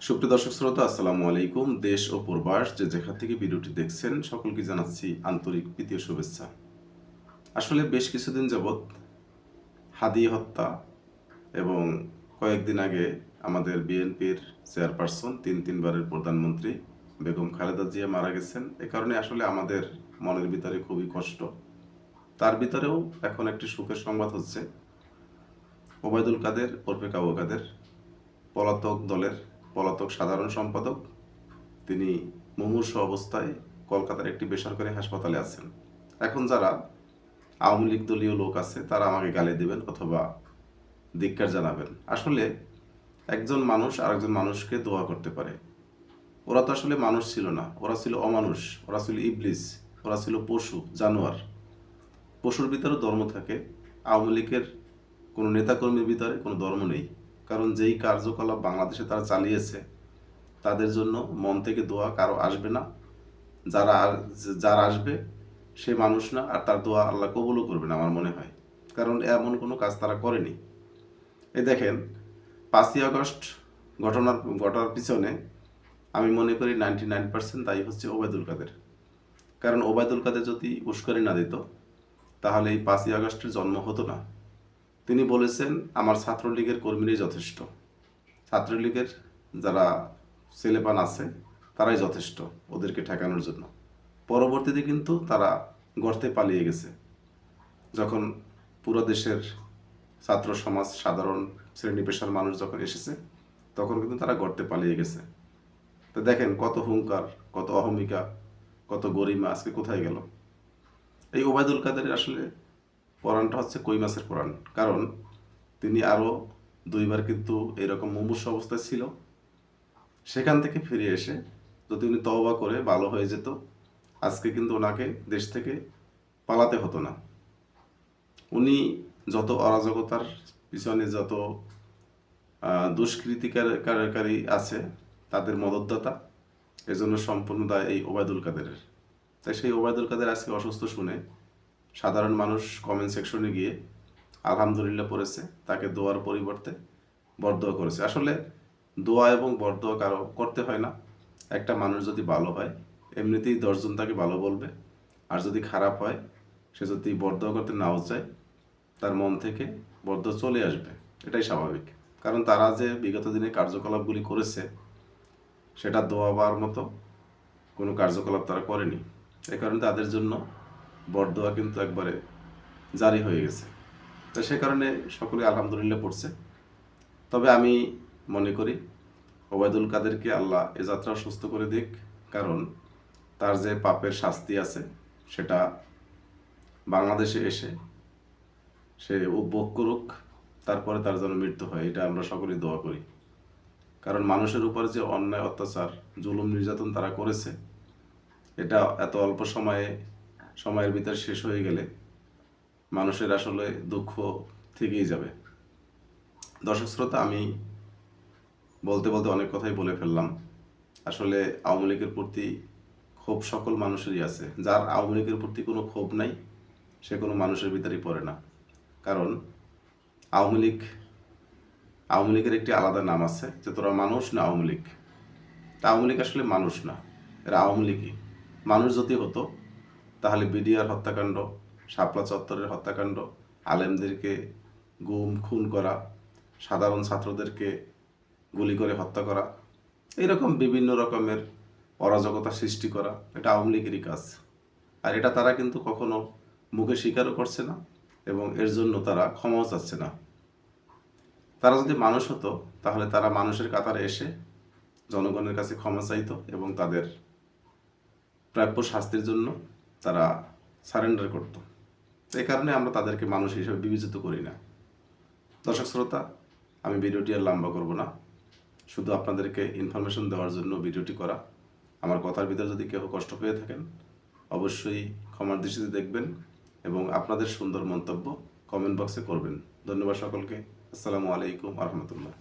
সুপ্রিয় দর্শক শ্রোতা, আসসালামু আলাইকুম। দেশ ও প্রবাস যে যেখান থেকে ভিডিওটি দেখছেন সকলকে জানাচ্ছি আন্তরিক প্রীতি ও শুভেচ্ছা। আসলে বেশ কিছুদিন যাবৎ হাদি হত্যা এবং কয়েকদিন আগে আমাদের বিএনপির চেয়ারপারসন তিনবারের প্রধানমন্ত্রী বেগম খালেদা জিয়া মারা গেছেন। এ কারণে আসলে আমাদের মনের ভিতরে খুবই কষ্ট। তার ভিতরেও এখন একটি সুখের সংবাদ হচ্ছে, ওবায়দুল কাদের ওরফে কাবু কাদের পলাতক দলের পলাতক সাধারণ সম্পাদক, তিনি মুমূর্ষু অবস্থায় কলকাতার একটি বেসরকারি হাসপাতালে আছেন। এখন যারা আওয়ামী লীগ দলীয় লোক আছে তারা আমাকে গালি দেবেন অথবা ধিক্কার জানাবেন। আসলে একজন মানুষ আরেকজন মানুষকে দোয়া করতে পারে। ওরা তো আসলে মানুষ ছিল না, ওরা ছিল অমানুষ, ওরা ছিল ইবলিস, ওরা ছিল পশু জানোয়ার। পশুর ভিতরে ধর্ম থাকে, আওয়ামী লীগের কোনো নেতাকর্মীর ভিতরে কোনো ধর্ম নেই। কারণ যেই কার্যকলাপ বাংলাদেশে তারা চালিয়েছে, তাদের জন্য মন থেকে দোয়া কারো আসবে না। যারা আসবে সে মানুষ না, আর তার দোয়া আল্লাহ কবুলও করবে না আমার মনে হয়। কারণ এমন কোনো কাজ তারা করেনি। এই দেখেন, 5ই আগস্ট ঘটার পিছনে আমি মনে করি 99% দায়ী হচ্ছে ওবায়দুল কাদের। কারণ ওবায়দুল কাদের যদি উস্কানি না দিত তাহলে এই 5ই আগস্টের জন্ম হতো না। তিনি বলেছেন, আমার ছাত্রলীগের কর্মীরাই যথেষ্ট, ছাত্রলীগের যারা ছেলেপান আছে তারাই যথেষ্ট ওদেরকে ঠেকানোর জন্য। পরবর্তীতে কিন্তু তারা গর্তে পালিয়ে গেছে। যখন পুরো দেশের ছাত্র সমাজ, সাধারণ শ্রেণী পেশার মানুষ যখন এসেছে, তখন কিন্তু তারা গর্তে পালিয়ে গেছে। তো দেখেন কত হুঙ্কার, কত অহমিকা, কত গরিমা আজকে কোথায় গেল। এই ওবায়দুল কাদের আসলে পরাণটা হচ্ছে কই মাছের পরাণ। কারণ তিনি আরও 2বার কিন্তু এরকম মুমূর্ষু অবস্থায় ছিল। সেখান থেকে ফিরে এসে যদি উনি তওবা করে ভালো হয়ে যেত, আজকে কিন্তু ওনাকে দেশ থেকে পালাতে হতো না। উনি যত অরাজকতার পিছনে যত দুষ্কৃতিকারী আছে তাদের মদতদাতা, এজন্য সম্পূর্ণ দায় এই ওবায়দুল কাদেরের। তাই সেই ওবায়দুল কাদের আজকে অসুস্থ শুনে সাধারণ মানুষ কমেন্ট সেকশনে গিয়ে আলহামদুলিল্লাহ পড়েছে, তাকে দোয়ার পরিবর্তে বরদোয়া করেছে। আসলে দোয়া এবং বরদোয়া কারো করতে হয় না। একটা মানুষ যদি ভালো হয় এমনিতেই 10 জন তাকে ভালো বলবে, আর যদি খারাপ হয়, সে যদি বরদোয়া করতে নাও চায়, তার মন থেকে বরদোয়া চলে আসবে। এটাই স্বাভাবিক। কারণ তারা যে বিগত দিনে কার্যকলাপগুলি করেছে সেটা দোয়া পাওয়ার মতো কোনো কার্যকলাপ তারা করেনি। এ কারণে তাদের জন্য বরদোয়া কিন্তু একবারে জারি হয়ে গেছে। তো সে কারণে সকলে আলহামদুলিল্লাহ পড়ছে। তবে আমি মনে করি ওবায়দুল কাদেরকে আল্লাহ এ যাত্রা সুস্থ করে দিক। কারণ তার যে পাপের শাস্তি আছে সেটা বাংলাদেশে এসে সে উপভোগ করুক, তারপরে তার যেন মৃত্যু হয়, এটা আমরা সকলেই দোয়া করি। কারণ মানুষের উপরে যে অন্যায় অত্যাচার জুলুম নির্যাতন তারা করেছে, এটা এত অল্প সময়ের ভিতরে শেষ হয়ে গেলে মানুষের আসলে দুঃখ থেকেই যাবে। দর্শক শ্রোতা, আমি বলতে বলতে অনেক কথাই বলে ফেললাম। আসলে আওয়ামী লীগের প্রতি ক্ষোভ সকল মানুষেরই আছে। যার আওয়ামী লীগের প্রতি কোনো ক্ষোভ নাই সে কোনো মানুষের ভিতরেই পড়ে না। কারণ আওয়ামী লীগের একটি আলাদা নাম আছে যে তোরা মানুষ না আওয়ামী লীগ। তা আওয়ামী লীগ আসলে মানুষ না, এরা আওয়ামী লীগই। মানুষ যদি হতো তাহলে বিডিআর হত্যাকাণ্ড, শাপলা চত্বরের হত্যাকাণ্ড, আলেমদেরকে গুম খুন করা, সাধারণ ছাত্রদেরকে গুলি করে হত্যা করা, এইরকম বিভিন্ন রকমের অরাজকতা সৃষ্টি করা, এটা আওয়ামী লীগেরই কাজ। আর এটা তারা কিন্তু কখনো মুখে স্বীকারও করছে না এবং এর জন্য তারা ক্ষমাও চাচ্ছে না। তারা যদি মানুষ হতো তাহলে তারা মানুষের কাতারে এসে জনগণের কাছে ক্ষমা চাইতো এবং তাদের প্রাপ্য শাস্তির জন্য তারা সারেন্ডার করত। এই কারণে আমরা তাদেরকে মানুষ হিসেবে বিবেচিত করি না। দর্শক শ্রোতা, আমি ভিডিওটি আর লম্বা করব না, শুধু আপনাদেরকে ইনফরমেশন দেওয়ার জন্য ভিডিওটি করা। আমার কথার ভিতরে যদি কেউ কষ্ট পেয়ে থাকেন অবশ্যই ক্ষমার দৃষ্টিতে দেখবেন এবং আপনাদের সুন্দর মন্তব্য কমেন্ট বক্সে করবেন। ধন্যবাদ সকলকে। আসসালামু আলাইকুম আ রহমতুল্লাহ।